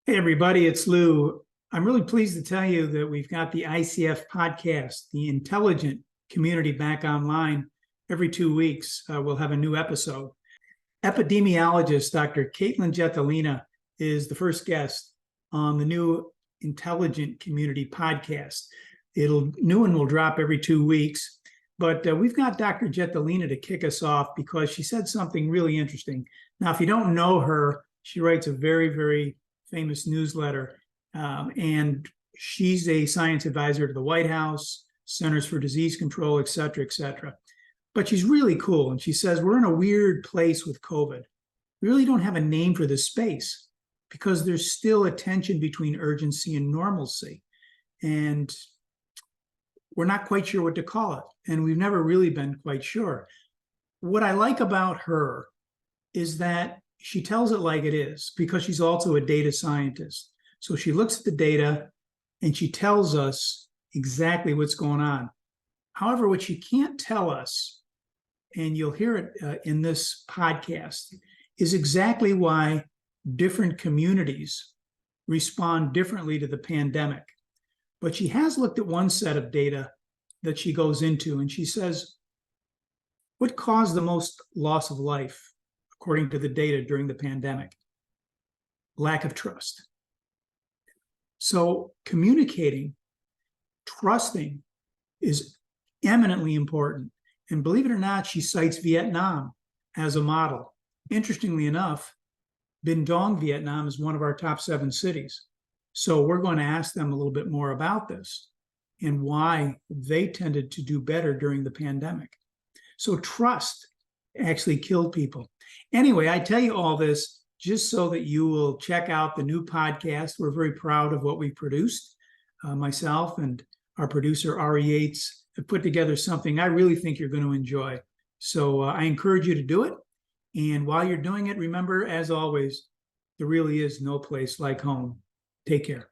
Hey, everybody, it's Lou. I'm really pleased to tell you that we've got the ICF podcast, the Intelligent Community, back online every 2 weeks. We'll have a new episode. Epidemiologist Dr. Katelyn Jetelina is the first guest on the new Intelligent Community podcast. New one will drop every 2 weeks, but we've got Dr. Jetelina to kick us off because she said something really interesting. Now, if you don't know her, she writes a very, very famous newsletter, and she's a science advisor to the White House, Centers for Disease Control, et cetera, et cetera. But she's really cool, and she says we're in a weird place with COVID. We really don't have a name for this space because there's still a tension between urgency and normalcy, and we're not quite sure what to call it, and we've never really been quite sure. What I like about her is that she tells it like it is because she's also a data scientist. So she looks at the data and she tells us exactly what's going on. However, what she can't tell us, and you'll hear it in this podcast, is exactly why different communities respond differently to the pandemic. But she has looked at one set of data that she goes into, and she says, what caused the most loss of life, according to the data during the pandemic? Lack of trust. So communicating, trusting is eminently important. And believe it or not, she cites Vietnam as a model. Interestingly enough, Binh Duong, Vietnam is one of our top 7 cities. So we're going to ask them a little bit more about this and why they tended to do better during the pandemic. So trust actually killed people. Anyway, I tell you all this just so that you will check out the new podcast. We're very proud of what we produced. Myself and our producer, Ari Yates, have put together something I really think you're going to enjoy. So I encourage you to do it. And while you're doing it, remember, as always, there really is no place like home. Take care.